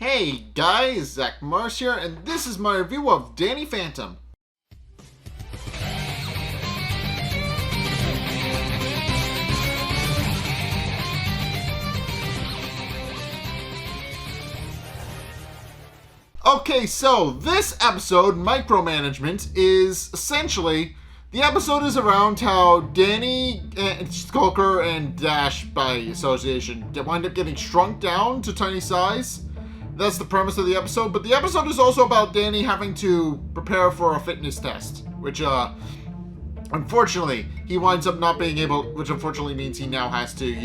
Hey guys, Zack here, and this is my review of Danny Fenton. Okay, so this episode, Micromanagement, is essentially, the episode is around how Danny, and Skulker, and Dash, by association, wind up getting shrunk down to tiny size. That's the premise of the episode, but the episode is also about Danny having to prepare for a fitness test, which, unfortunately, he winds up not being able, which unfortunately means he now has to,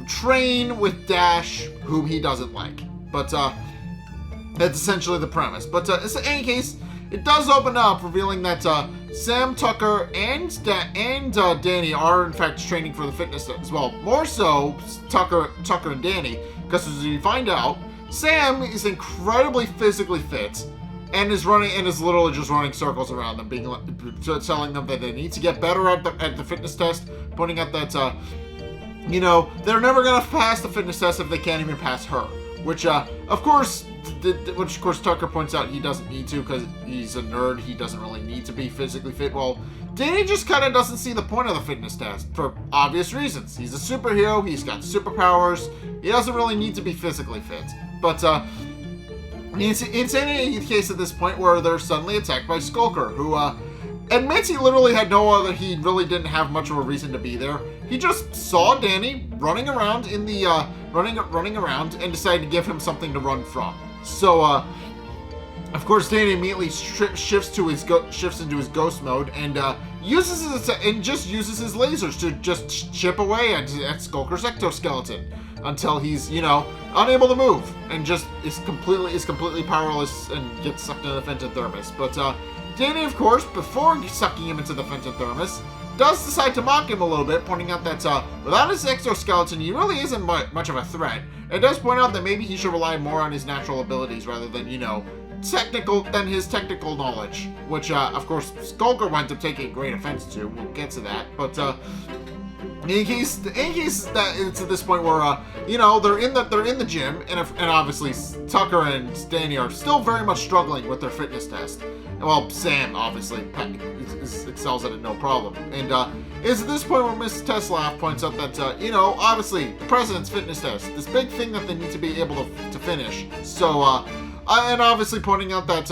train with Dash, whom he doesn't like. But, that's essentially the premise. But, in any case, it does open up, revealing that, Sam, Tucker, and Danny are, in fact, training for the fitness test. Well, more so, Tucker and Danny, because as you find out, Sam is incredibly physically fit and is literally just running circles around them, telling them that they need to get better at the fitness test, pointing out that, they're never going to pass the fitness test if they can't even pass her. Which, of course, Tucker points out he doesn't need to because he's a nerd. He doesn't really need to be physically fit. Well, Danny just kind of doesn't see the point of the fitness test for obvious reasons. He's a superhero. He's got superpowers. He doesn't really need to be physically fit. But, it's in any case at this point where they're suddenly attacked by Skulker, who, admits he really didn't have much of a reason to be there. He just saw Danny running around in the, running around and decided to give him something to run from. So, of course, Danny immediately shifts into his ghost mode and, uses his lasers to just chip away at Skulker's ecto-skeleton until he's, unable to move and just is completely powerless and gets sucked into the Fenton thermos. But, Danny, of course, before sucking him into the Fenton thermos, does decide to mock him a little bit, pointing out that without his exoskeleton, he really isn't much of a threat. It does point out that maybe he should rely more on his natural abilities rather than, his technical knowledge, which, of course, Skulker winds up taking great offense to. We'll get to that, but, in case that it's at this point where, they're in the gym, and obviously Tucker and Danny are still very much struggling with their fitness test. Well, Sam obviously excels at it no problem, and it's at this point where Mrs. Tesla points out that obviously the president's fitness test, this big thing that they need to be able to finish. So, and obviously pointing out that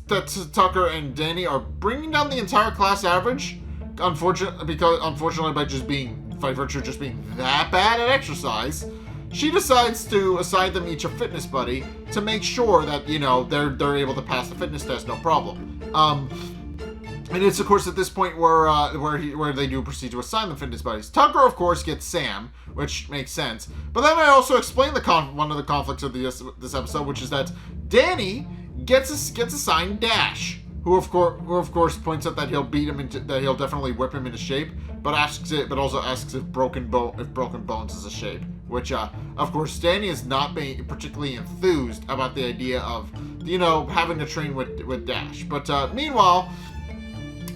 that Tucker and Danny are bringing down the entire class average. Unfortunately, by virtue of just being that bad at exercise, she decides to assign them each a fitness buddy to make sure that, they're able to pass the fitness test no problem. And it's, of course, at this point where they do proceed to assign them fitness buddies. Tucker, of course, gets Sam, which makes sense. But then I also explain one of the conflicts of this episode, which is that Danny gets assigned Dash, who of course points out that he'll he'll definitely whip him into shape, but also asks if broken bones is a shape. Which, of course, Danny is not being particularly enthused about the idea of, having to train with Dash. But, meanwhile,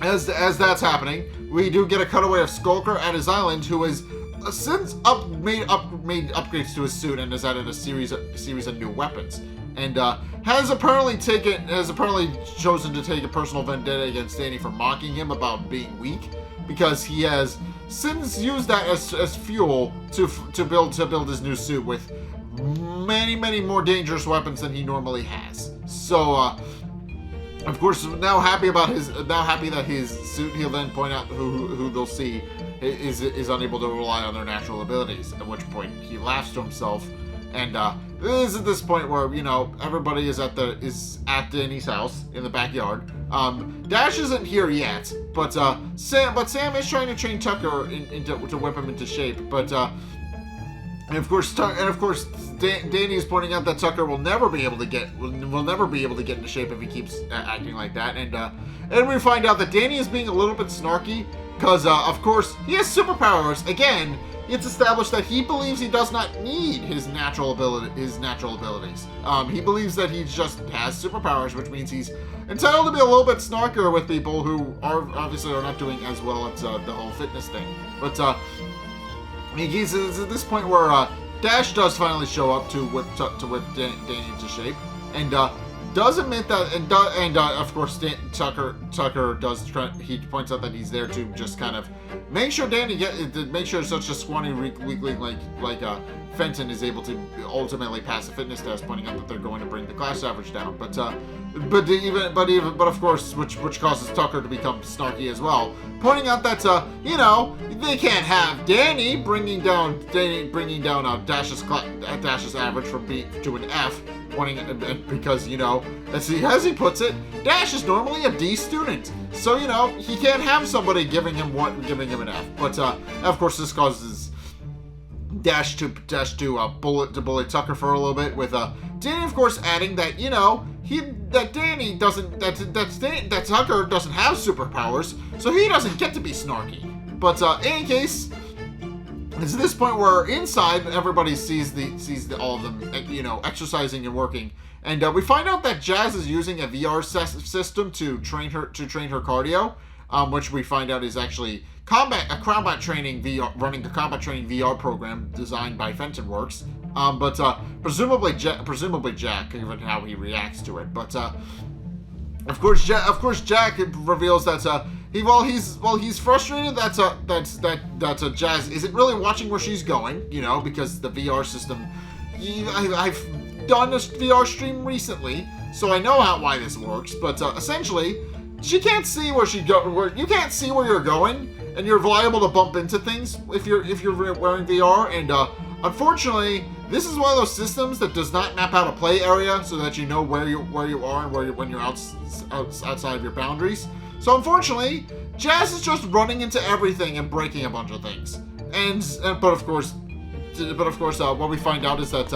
as that's happening, we do get a cutaway of Skulker at his island, who has since made upgrades to his suit and has added a series of new weapons. And, has apparently chosen to take a personal vendetta against Danny for mocking him about being weak, because he has since used that as fuel to build his new suit with many more dangerous weapons than he normally has. So, of course, now happy that his suit, he'll then point out who they'll see is unable to rely on their natural abilities. At which point he laughs to himself, and this is at this point where everybody is at Danny's house in the backyard. Dash isn't here yet, but Sam is trying to train Tucker to whip him into shape. But and of course Danny is pointing out that Tucker will never be able to get into shape if he keeps acting like that. And we find out that Danny is being a little bit snarky because of course he has superpowers again. It's established that he believes he does not need his natural abilities. He believes that he just has superpowers, which means he's entitled to be a little bit snarkier with people who are not doing as well at the whole fitness thing. But he's at this point where Dash does finally show up to whip Danny into shape, and does admit that, and of course Tucker does try. He points out that he's there to just kind of make sure make sure such a scrawny weakling like Fenton is able to ultimately pass the fitness test, pointing out that they're going to bring the class average down. But of course, which causes Tucker to become snarky as well, pointing out that they can't have Danny bringing down Dash's average from B to an F, because as he puts it, Dash is normally a D student, so he can't have somebody giving him an F. But of course, this causes Dash to bully Tucker for a little bit, with Danny of course adding that that Tucker doesn't have superpowers, so he doesn't get to be snarky. But in any case, it's this point where inside everybody sees all of them exercising and working, and we find out that Jazz is using a VR system to train her cardio, which we find out is actually running a combat training VR program designed by Fenton Works. But presumably Jack, given how he reacts to it. But of course Jack reveals that he's frustrated that Jazz isn't really watching where she's going, because the VR system. I've done a VR stream recently, so I know why this works. But essentially, she can't see where you can't see where you're going, and you're liable to bump into things if you're wearing VR. And unfortunately, this is one of those systems that does not map out a play area so that you know where you are and when you're outside of your boundaries. So unfortunately, Jazz is just running into everything and breaking a bunch of things. But of course, what we find out is that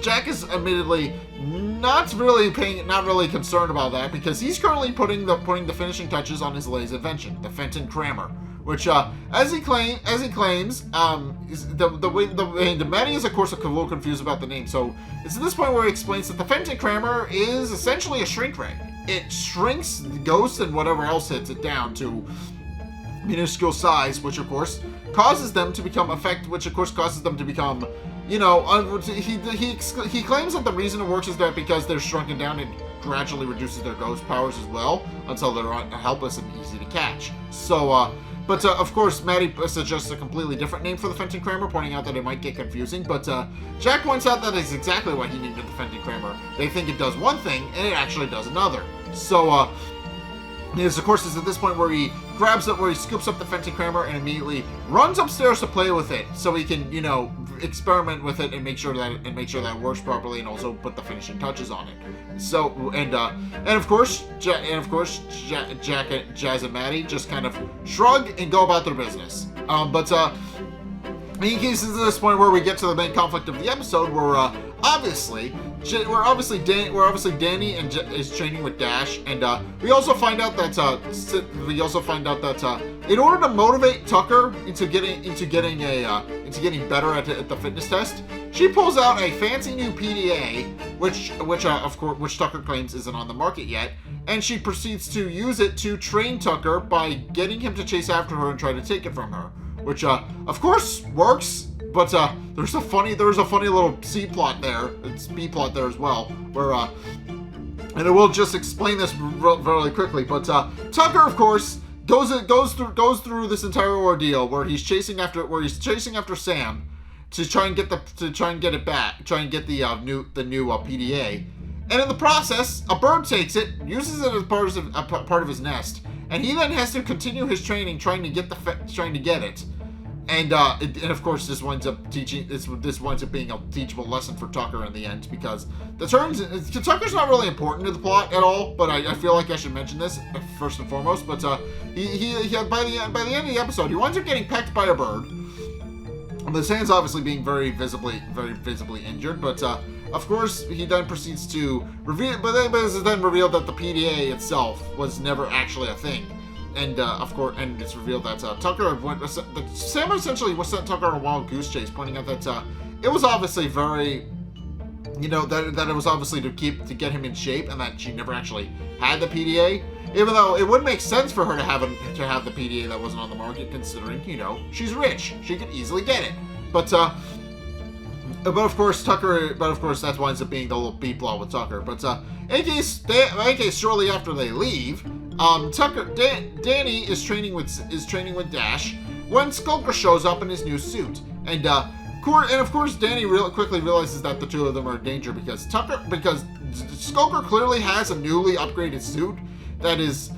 Jack is admittedly not really concerned about that, because he's currently putting the finishing touches on his latest invention, the Fenton Crammer, which, as he claims, is the Maddie is of course a little confused about the name. So it's at this point where he explains that the Fenton Crammer is essentially a shrink ray. It shrinks the ghost and whatever else hits it down to minuscule size, which of course causes them to become he claims that the reason it works is that because they're shrunken down, it gradually reduces their ghost powers as well, until they're helpless and easy to catch. So, but of course, Maddie suggests a completely different name for the Fenton Crammer, pointing out that it might get confusing. But Jack points out that is exactly what he named the Fenton Crammer. They think it does one thing, and it actually does another. So, of course, is at this point where he scoops up the Fenton Crammer and immediately runs upstairs to play with it, so he can, experiment with it and make sure that it works properly, and also put the finishing touches on it. So, and of course, Jack and Jazz and Maddie just kind of shrug and go about their business. But in any case, this is this point where we get to the main conflict of the episode, where obviously Danny is training with Dash, and we also find out that in order to motivate Tucker into getting better at the fitness test, she pulls out a fancy new PDA, which Tucker claims isn't on the market yet, and she proceeds to use it to train Tucker by getting him to chase after her and try to take it from her, which of course works. But there's a funny little C plot there. It's B plot there as well, where and I will just explain this really quickly. But Tucker, of course, goes through this entire ordeal where he's chasing after Sam to try and get the new PDA, and in the process, a bird takes it, uses it as part of his nest, and he then has to continue his training trying to get it. And of course, this winds up being a teachable lesson for Tucker in the end, because Tucker's not really important to the plot at all, but I feel like I should mention this first and foremost. But he by the end of the episode, he winds up getting pecked by a bird. The Sand's obviously being very visibly injured, but of course he then proceeds to reveal. But it is then revealed that the PDA itself was never actually a thing. And of course, and it's revealed that Sam essentially sent Tucker on a wild goose chase, pointing out that it was obviously very, that it was obviously to get him in shape, and that she never actually had the PDA. Even though it would make sense for her to have the PDA that wasn't on the market, considering she's rich, she could easily get it. But of course that winds up being the little B plot with Tucker. But in case shortly after they leave, Danny is training with Dash when Skulker shows up in his new suit, and of course Danny quickly realizes that the two of them are in danger because Skulker clearly has a newly upgraded suit that is,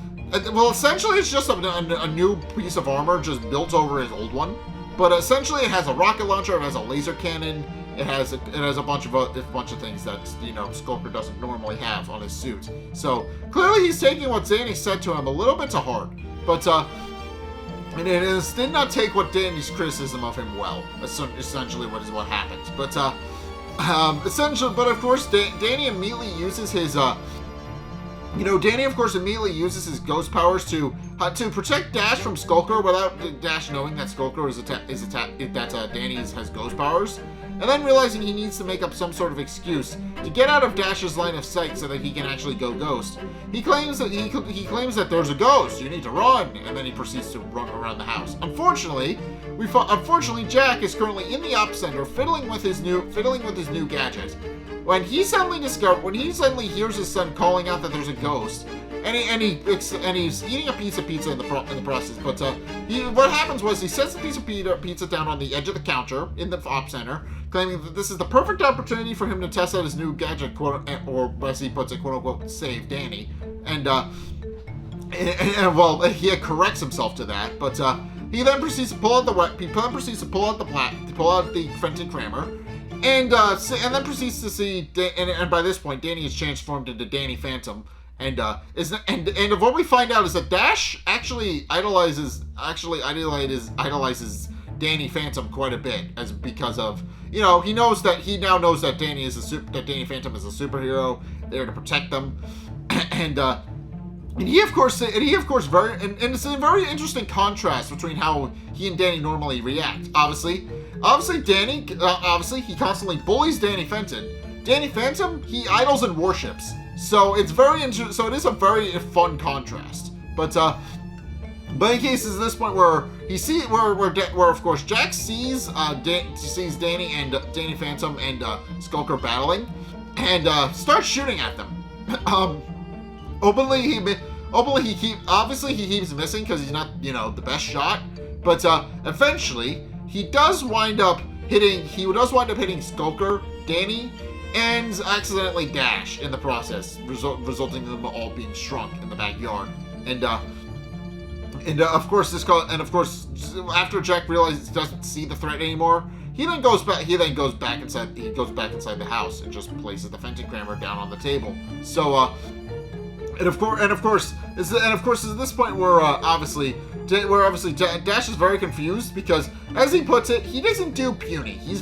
well, essentially it's just a new piece of armor just built over his old one, but essentially it has a rocket launcher, it has a laser cannon. It has a bunch of things that Skulker doesn't normally have on his suit. So clearly he's taking what Danny said to him a little bit to heart, but did not take what Danny's criticism of him well. Essentially, what happened. But of course, Danny immediately uses his ghost powers to protect Dash from Skulker without Dash knowing that Skulker Danny has ghost powers. And then realizing he needs to make up some sort of excuse to get out of Dash's line of sight so that he can actually go ghost. He claims that there's a ghost. You need to run, and then he proceeds to run around the house. Unfortunately, Jack is currently in the op center fiddling with his new gadget. When he suddenly hears his son calling out that there's a ghost, and he's eating a piece of pizza in the process. But what happens was he sets the piece of pizza down on the edge of the counter in the op center, claiming that this is the perfect opportunity for him to test out his new gadget, or as he puts it, "quote unquote," save Danny. And he corrects himself to that, but he then proceeds to pull out the Fenton Crammer. And then proceeds to see, and by this point, Danny is transformed into Danny Phantom, and what we find out is that Dash actually idolizes Danny Phantom quite a bit, because of he now knows that Danny Phantom is a superhero there to protect them, and it's a very interesting contrast between how he and Danny normally react. Obviously, Danny, he constantly bullies Danny Fenton. Danny Phantom, he idols and worships. So it is a very fun contrast. But in cases at this point where of course Jack sees Danny and Danny Phantom and Skulker battling, and starts shooting at them. Openly he keeps missing because he's not the best shot, but eventually he does wind up hitting Skulker, Danny, and accidentally Dash in the process, resulting in them all being shrunk in the backyard. And of course after Jack realizes he doesn't see the threat anymore, he then goes back inside the house and just places the Fenton Crammer down on the table. So And of course, at this point where obviously Dash is very confused because, as he puts it, he doesn't do puny. He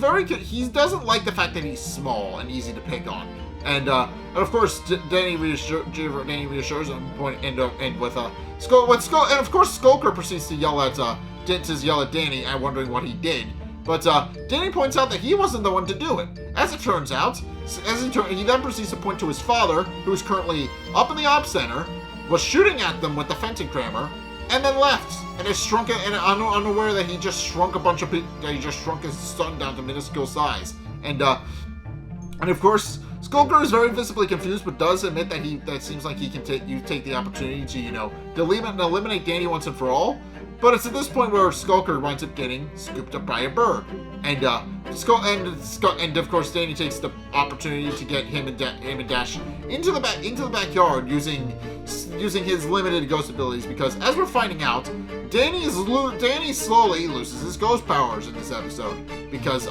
doesn't like the fact that he's small and easy to pick on. And of course, Danny reassures him. Skulker proceeds to yell at Danny, wondering what he did. But Danny points out that he wasn't the one to do it. As it turns out, he then proceeds to point to his father, who is currently up in the op center, was shooting at them with the Fenton Crammer, and then left, and is shrunk, and unaware that he just shrunk his son down to minuscule size. And of course, Skulker is very visibly confused, but does admit that seems like he can take the opportunity to eliminate Danny once and for all. But it's at this point where Skulker winds up getting scooped up by a bird, and of course Danny takes the opportunity to get him and Dash into the backyard using his limited ghost abilities, because as we're finding out, Danny slowly loses his ghost powers in this episode, because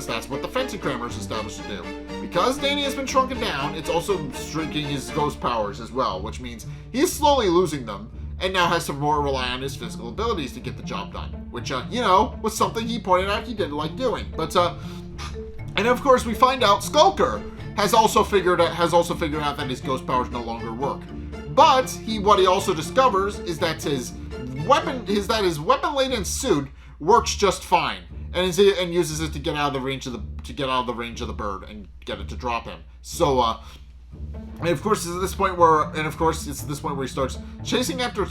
that's what the Fenton Crammer is established to do. Because Danny has been shrunken down, it's also shrinking his ghost powers as well, which means he's slowly losing them, and now has to more rely on his physical abilities to get the job done, which, was something he pointed out he didn't like doing. But, and of course we find out Skulker has also figured out that his ghost powers no longer work. But what he also discovers is that his weapon-laden suit works just fine, and uses it to get out of the range of the bird and get it to drop him. So, And of course, it's at this point where he starts chasing after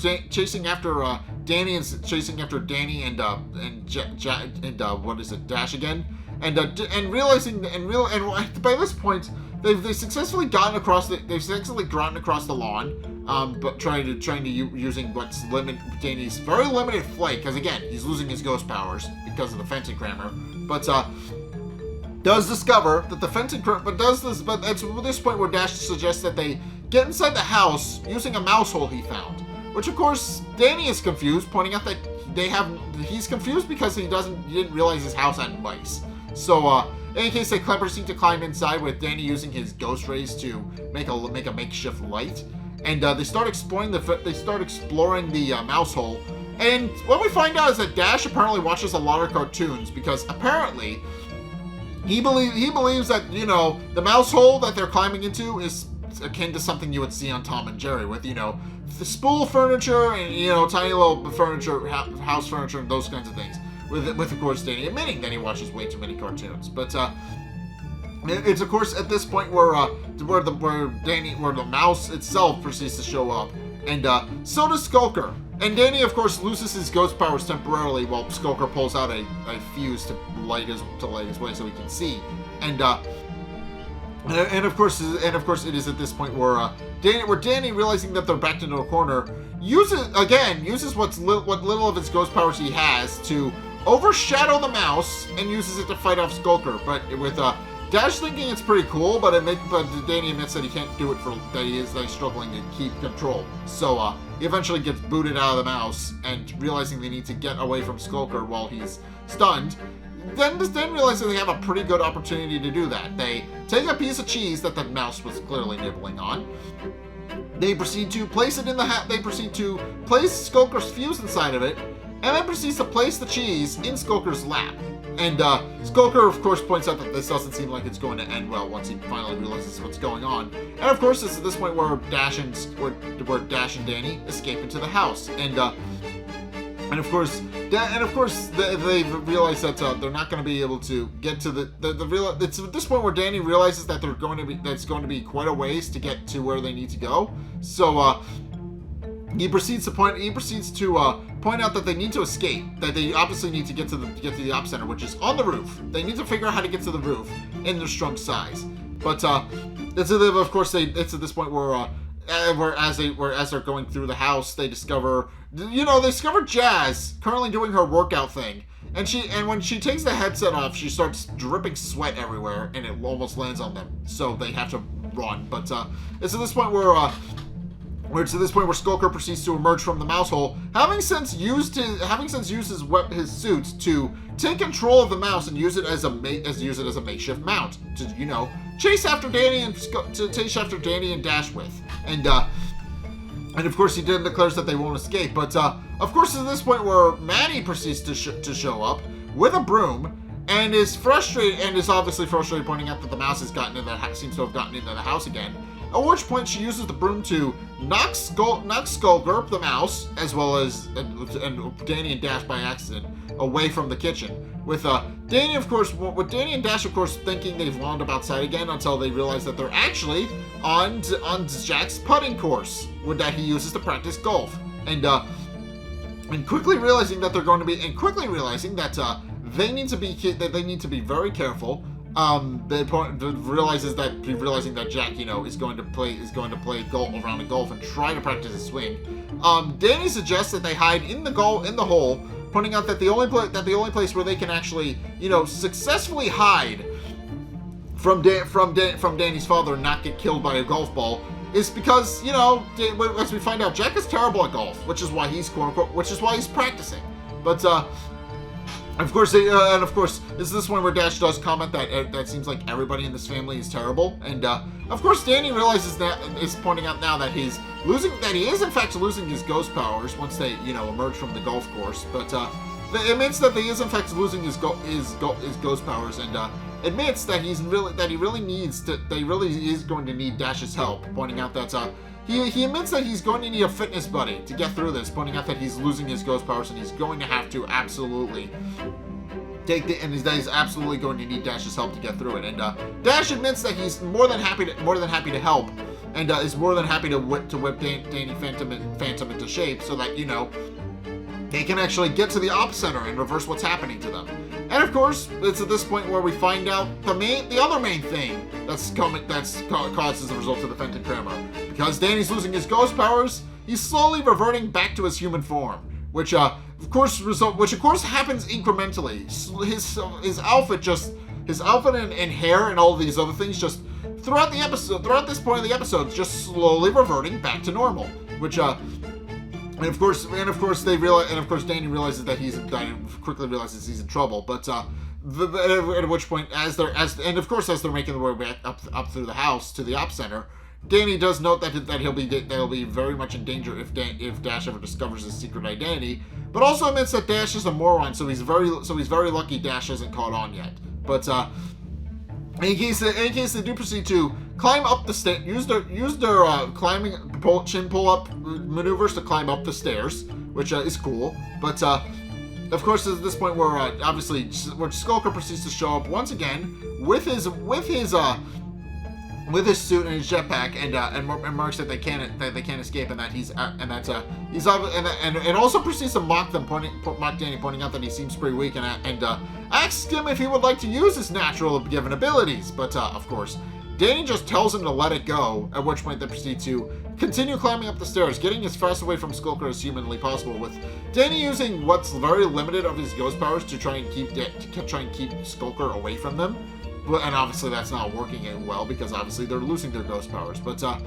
Danny and chasing after Danny and what is it, Dash again, and realizing by this point they've successfully gotten across the lawn, but trying to using what's Danny's very limited flight, because again he's losing his ghost powers because of the Fenton Crammer, but does discover that the Fenton, but it's at this point where Dash suggests that they get inside the house using a mouse hole he found. Which of course Danny is confused, pointing out that he's confused because he didn't realize his house had mice. So in any case, they proceed to climb inside with Danny using his ghost rays to make a makeshift light, and they start exploring the mouse hole. And what we find out is that Dash apparently watches a lot of cartoons, because apparently he believes that, you know, the mouse hole that they're climbing into is akin to something you would see on Tom and Jerry, with, you know, the spool furniture and, you know, tiny little furniture, house furniture, and those kinds of things. With of course Danny admitting that he watches way too many cartoons. But it's of course at this point where the mouse itself proceeds to show up, and so does Skulker. And Danny, of course, loses his ghost powers temporarily while Skulker pulls out a fuse to light his way so he can see. And of course, it is at this point where Danny, realizing that they're backed into a corner, uses what little of his ghost powers he has to overshadow the mouse and uses it to fight off Skulker. But with Dash thinking it's pretty cool, but Danny admits that he can't do it that he's struggling to keep control. So he eventually gets booted out of the mouse, and realizing they need to get away from Skulker while he's stunned, then realizing they have a pretty good opportunity to do that. They take a piece of cheese that the mouse was clearly nibbling on. They proceed to place it in the They proceed to place Skulker's fuse inside of it, and then proceeds to place the cheese in Skulker's lap. And Skulker, of course, points out that this doesn't seem like it's going to end well once he finally realizes what's going on. And of course, it's at this point where Dash and Danny escape into the house. And of course, they realize that they're not going to be able to get to it's at this point where Danny realizes that it's going to be quite a ways to get to where they need to go. So he proceeds to point out that they need to escape, that they obviously need to get to the op center, which is on the roof. They need to figure out how to get to the roof in their shrunk size. But it's at this point where as they're going through the house, they discover Jazz currently doing her workout thing, and when she takes the headset off, she starts dripping sweat everywhere, and it almost lands on them, so they have to run. But it's at this point where Skulker proceeds to emerge from the mouse hole, having since used his suit to take control of the mouse and use it as a makeshift mount to, you know, chase after Danny and Dash with. And of course he then declares that they won't escape. But of course, at this point where Maddie proceeds to show up with a broom, and is obviously frustrated, pointing out that the mouse seems to have gotten into the house again. At which point she uses the broom to knock Skulker, the mouse, as well as and Danny and Dash by accident, away from the kitchen. With Danny and Dash, of course, thinking they've wound up outside again, until they realize that they're actually on Jack's putting course, that he uses to practice golf, and quickly realizing that they need to be very careful. Realizing that Jack, you know, is going to play golf around the golf and try to practice his swing. Danny suggests that they hide in the hole, pointing out that the only place where they can actually, you know, successfully hide from Danny's father and not get killed by a golf ball is because, you know, as we find out, Jack is terrible at golf, which is why he's practicing. But of course, this is one where Dash does comment that that seems like everybody in this family is terrible, and of course Danny realizes that is pointing out now that he is in fact losing his ghost powers once they, you know, emerge from the golf course. But admits that he is in fact losing his ghost powers, and admits that he really is going to need Dash's help, pointing out that He admits that he's going to need a fitness buddy to get through this, pointing out that he's losing his ghost powers and he's going to have to absolutely he's absolutely going to need Dash's help to get through it. And Dash admits that he's more than happy to help, and is more than happy to whip Danny Phantom into shape so that, they can actually get to the op center and reverse what's happening to them. And of course, it's at this point where we find out the other main thing that's caused as a result of the Fenton Crammer. Because Danny's losing his ghost powers, he's slowly reverting back to his human form, which of course happens incrementally. His outfit and hair and all of these other things just throughout this point of the episode, just slowly reverting back to normal, which And of course, Danny realizes that quickly realizes he's in trouble. But at which point, as they're making their way back up through the house to the op center, Danny does note that he'll be very much in danger if Dash ever discovers his secret identity. But also admits that Dash is a moron, so he's very lucky Dash hasn't caught on yet. But in case they do proceed to climb up the stairs, use their chin pull up maneuvers to climb up the stairs, which is cool. But of course, at this point where where Skulker proceeds to show up once again with his suit and his jetpack, and marks that they can't escape, and that he's also proceeds to mock Danny, pointing out that he seems pretty weak, and asks him if he would like to use his natural given abilities. But of course, Danny just tells him to let it go. At which point they proceed to continue climbing up the stairs, getting as fast away from Skulker as humanly possible. With Danny using what's very limited of his ghost powers to try and keep Skulker away from them. And obviously that's not working well because obviously they're losing their ghost powers. But of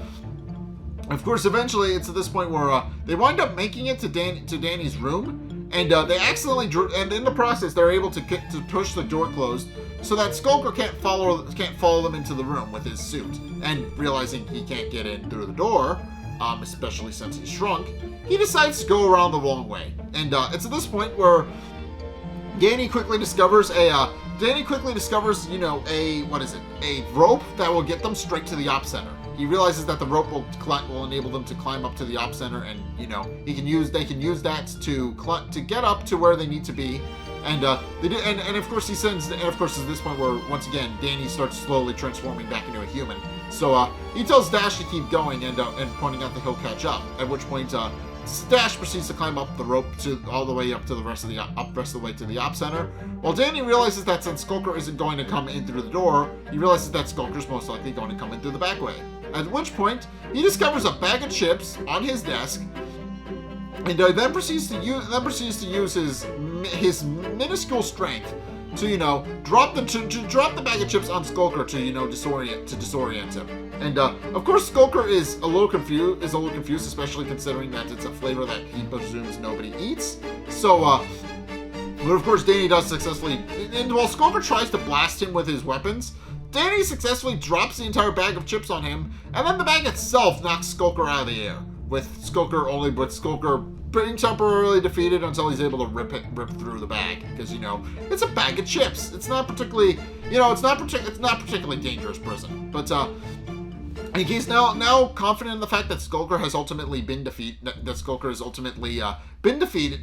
course, eventually it's at this point where they wind up making it to Danny's room, and they accidentally and in the process they're able to push the door closed so that Skulker can't follow them into the room with his suit. And realizing he can't get in through the door, especially since he's shrunk, he decides to go around the long way. And it's at this point where Danny quickly discovers a rope that will get them straight to the op center. He realizes that the rope will enable them to climb up to the op center, and they can use that to get up to where they need to be. And they do, and of course it's at this point where once again Danny starts slowly transforming back into a human. So he tells Dash to keep going, and pointing out that he'll catch up. At which point Dash proceeds to climb up the rope all the way up to the rest of the way to the op center. While Danny realizes that since Skulker isn't going to come in through the door, he realizes that Skulker's most likely going to come in through the back way. At which point he discovers a bag of chips on his desk, and then proceeds to use his minuscule strength to drop the bag of chips on Skulker to disorient him. And of course Skulker is a little confused, especially considering that it's a flavor that he presumes nobody eats. So but of course Danny does successfully, and while Skulker tries to blast him with his weapons, Danny successfully drops the entire bag of chips on him, and then the bag itself knocks Skulker out of the air, with Skulker being temporarily defeated until he's able to rip through the bag, because it's a bag of chips. It's not particularly dangerous prison. But in case now confident in the fact that Skulker has ultimately been defeated, that Skulker has ultimately been defeated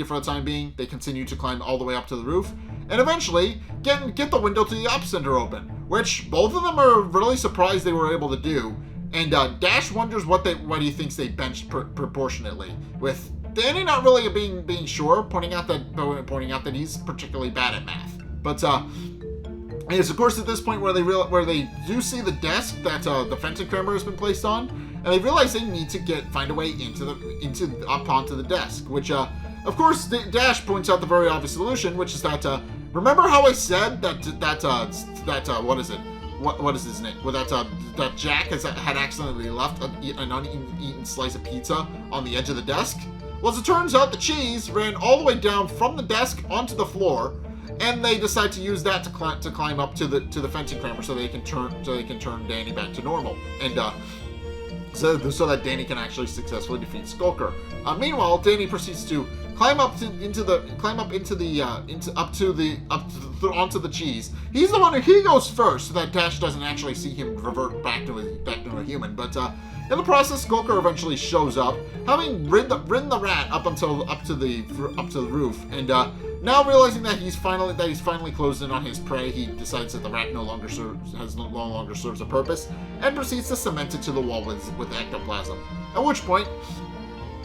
for the time being, they continue to climb all the way up to the roof, and eventually get the window to the op center open, which both of them are really surprised they were able to do. And Dash wonders what he thinks they benched proportionately, with Danny not really being sure, pointing out that he's particularly bad at math. But it's of course at this point where they do see the desk that the Fenton Crammer has been placed on, and they realize they need to find a way up onto the desk. Which of course Dash points out the very obvious solution, which is that remember how I said that what is it? What is his name? Well, that Jack had accidentally left an uneaten slice of pizza on the edge of the desk. Well, as it turns out, the cheese ran all the way down from the desk onto the floor, and they decide to use that to climb up to the Fenton Crammer so they can turn Danny back to normal, and so that Danny can actually successfully defeat Skulker. Meanwhile, Danny proceeds to onto the cheese. He's the one he goes first, so that Dash doesn't actually see him revert back to a human. But in the process, Skulker eventually shows up, having ridden the rat up to the roof, and now realizing that he's finally closed in on his prey, he decides that the rat no longer serves a purpose, and proceeds to cement it to the wall with ectoplasm. At which point,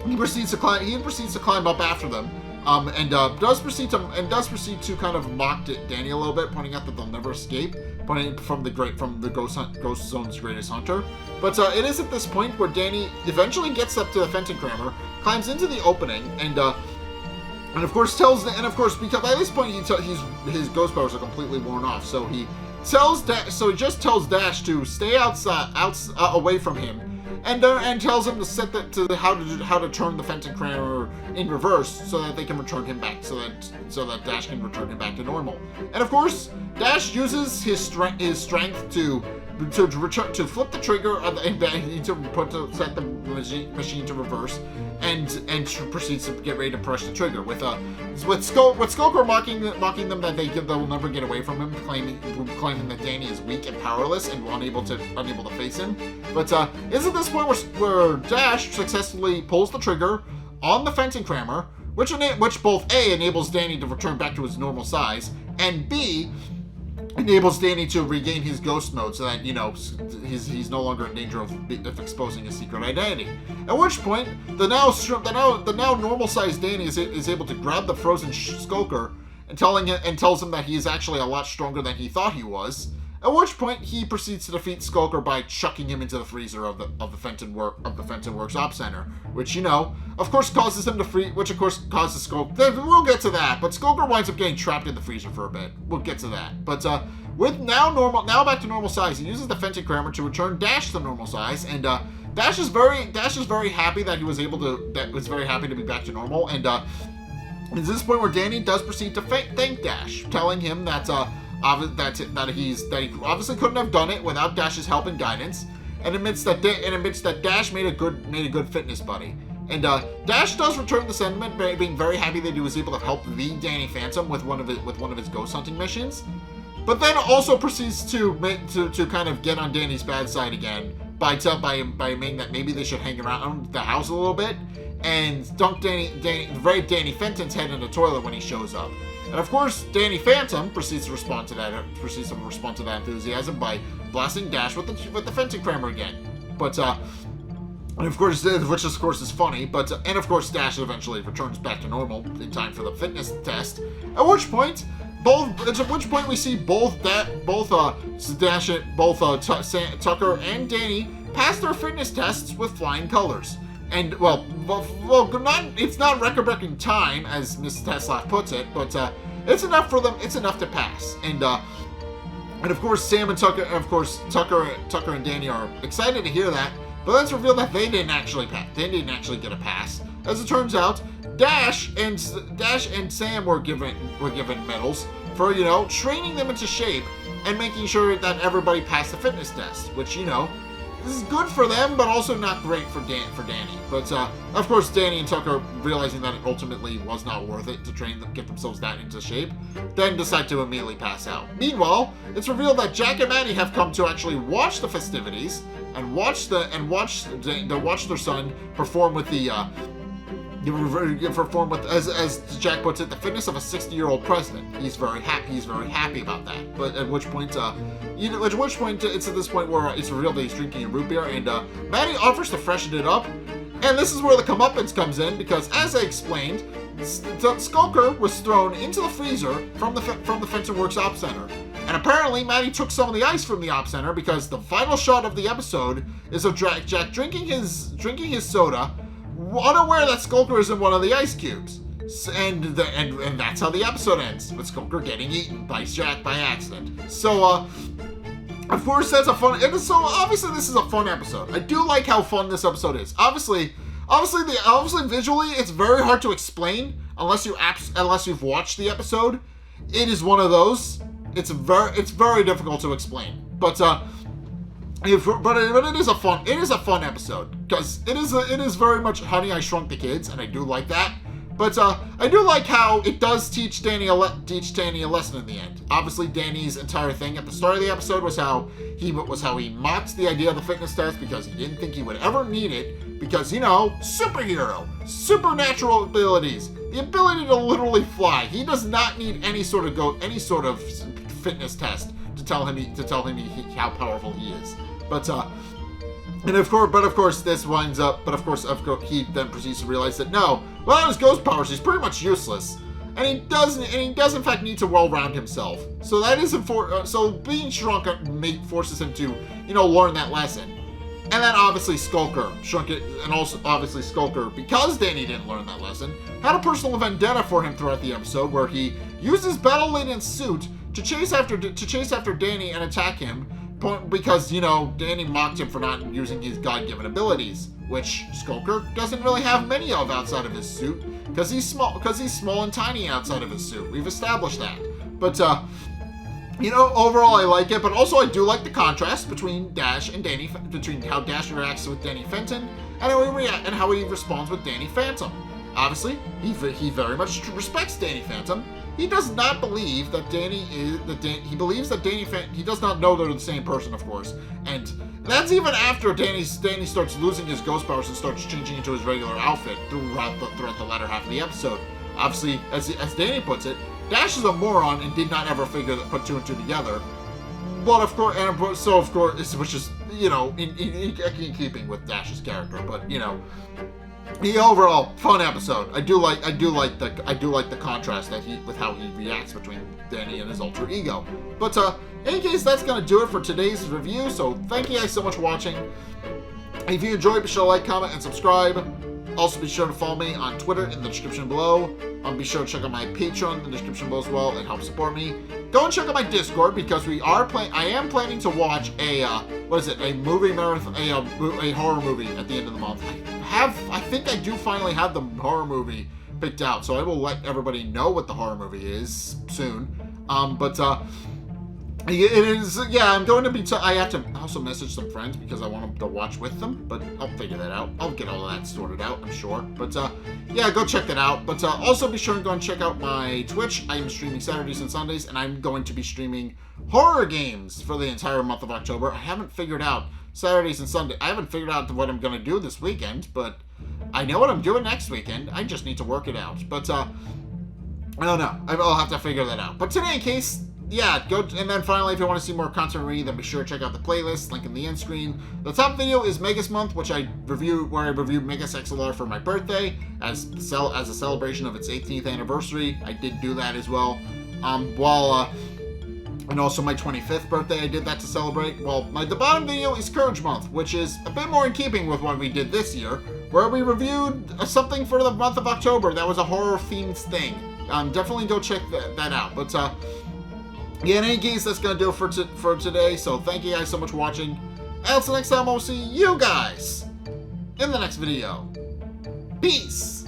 he proceeds to climb up after them, and does proceed to kind of mock Danny a little bit, pointing out that they'll never escape, pointing from the Ghost Zone's greatest hunter. But it is at this point where Danny eventually gets up to the Fenton Crammer, climbs into the opening, and of course because by this point his ghost powers are completely worn off, so he just tells Dash to stay away from him. And tells him to how to turn the Fenton Crammer in reverse so that they can return him back, so that Dash can return him back to normal. And of course, Dash uses his strength to flip the trigger to set the machine to reverse, and proceeds to get ready to press the trigger with Skulker mocking them that they will never get away from him, claiming that Danny is weak and powerless and unable to face him. But it's at this point where Dash successfully pulls the trigger on the Fenton Crammer, which both A, enables Danny to return back to his normal size, and B, enables Danny to regain his ghost mode, so that he's no longer in danger of exposing his secret identity. At which point, the now normal sized Danny is able to grab the frozen Skulker and tells him that he is actually a lot stronger than he thought he was. At which point, he proceeds to defeat Skulker by chucking him into the freezer of the Fenton Works Op Center, which of course causes him to freeze. Which of course causes Skulker. We'll get to that, but Skulker winds up getting trapped in the freezer for a bit. We'll get to that. But with now back to normal size, he uses the Fenton Crammer to return Dash to normal size, and Dash is very happy that he was very happy to be back to normal, and it's this point where Danny does proceed to thank Dash, telling him that he obviously couldn't have done it without Dash's help and guidance, and admits that Dash made a good fitness buddy. And Dash does return the sentiment, being very happy that he was able to help the Danny Phantom with one of his ghost hunting missions, but then also proceeds to kind of get on Danny's bad side again by admitting that maybe they should hang around the house a little bit and dunk Danny Fenton's head in the toilet when he shows up. And of course, Danny Phantom proceeds to respond to that enthusiasm by blasting Dash with the Fenton Crammer again. But and of course, which of course is funny. But and of course, Dash eventually returns back to normal in time for the fitness test. At which point we see both Tucker and Danny pass their fitness tests with flying colors. And it's not record-breaking time, as Mrs. Teslaff puts it, but it's enough for them. It's enough to pass. And of course, Sam and Tucker, Tucker and Danny are excited to hear that. But let's reveal that they didn't actually pass. They didn't actually get a pass. As it turns out, Dash and Sam were given medals for training them into shape and making sure that everybody passed the fitness test, which this is good for them, but also not great for Danny. But of course, Danny and Tucker, realizing that it ultimately was not worth it to get themselves that into shape, then decide to immediately pass out. Meanwhile, it's revealed that Jack and Maddie have come to actually watch the festivities and watch their son perform with as Jack puts it, the fitness of a 60-year-old president. He's very happy about that. But at which point it's at this point where it's revealed that he's drinking a root beer, and Maddie offers to freshen it up. And this is where the comeuppance comes in, because as I explained, Skulker was thrown into the freezer from the Fenton Works Op Center. And apparently, Maddie took some of the ice from the Op Center, because the final shot of the episode is of Jack drinking his soda, unaware that Skulker is in one of the ice cubes. And that's how the episode ends, with Skulker getting eaten by Jack by accident. So, of course, that's a fun... So, obviously, this is a fun episode. I do like how fun this episode is. Obviously, visually, it's very hard to explain unless you've watched the episode. It is one of those. It's very difficult to explain. But it is a fun episode, because it is very much Honey, I Shrunk the Kids, and I do like that. But I do like how it does teach Danny a lesson in the end. Obviously, Danny's entire thing at the start of the episode was how he mocked the idea of the fitness test because he didn't think he would ever need it because, you know, superhero, supernatural abilities, the ability to literally fly. He does not need any sort of fitness test to tell him how powerful he is. But of course, this winds up. But of course, he then proceeds to realize that no, without his ghost powers, he's pretty much useless, and he does in fact need to well-round himself. So that is so being shrunk forces him to, you know, learn that lesson. And then obviously Skulker shrunk it, and also obviously Skulker, because Danny didn't learn that lesson, had a personal vendetta for him throughout the episode, where he used his battle-laden suit to chase after Danny and attack him. Because, you know, Danny mocked him for not using his God-given abilities, which Skulker doesn't really have many of outside of his suit, because he's small and tiny outside of his suit. We've established that. But, you know, overall I like it, but also I do like the contrast between Dash and Danny, between how Dash reacts with Danny Fenton, and how he responds with Danny Phantom. Obviously, he very much respects Danny Phantom. He does not believe that he believes that he does not know they're the same person, of course. And that's even after Danny starts losing his ghost powers and starts changing into his regular outfit throughout the latter half of the episode. Obviously, as Danny puts it, Dash is a moron and did not ever put two and two together. But of course, which is, you know, in keeping with Dash's character, but, you know, the overall fun episode. I do like the contrast with how he reacts between Danny and his alter ego. But in any case, that's gonna do it for today's review. So thank you guys so much for watching. If you enjoyed, be sure to like, comment, and subscribe. Also, be sure to follow me on Twitter in the description below. Be sure to check out my Patreon in the description below as well. It helps support me. Go and check out my Discord because I am planning to watch a movie marathon, a horror movie at the end of the month. I think I do finally have the horror movie picked out, so I will let everybody know what the horror movie is soon. It is, yeah, I'm going to be, I have to also message some friends because I want them to watch with them, but I'll figure that out. I'll get all of that sorted out, I'm sure. But, yeah, go check that out. But, also be sure to go and check out my Twitch. I am streaming Saturdays and Sundays, and I'm going to be streaming horror games for the entire month of October. I haven't figured out Saturdays and Sundays. I haven't figured out what I'm going to do this weekend, but I know what I'm doing next weekend. I just need to work it out. But, I don't know. I'll have to figure that out. But in any case, yeah, go, and then finally, if you want to see more content from me, then be sure to check out the playlist, link in the end screen. The top video is Megas Month, where I reviewed Megas XLR for my birthday as a celebration of its 18th anniversary. I did do that as well. And also my 25th birthday, I did that to celebrate. Well, the bottom video is Courage Month, which is a bit more in keeping with what we did this year, where we reviewed something for the month of October that was a horror-themed thing. Definitely go check that out. But, yeah, in any case, that's going to do it for today. So thank you guys so much for watching. And until next time, I'll see you guys in the next video. Peace!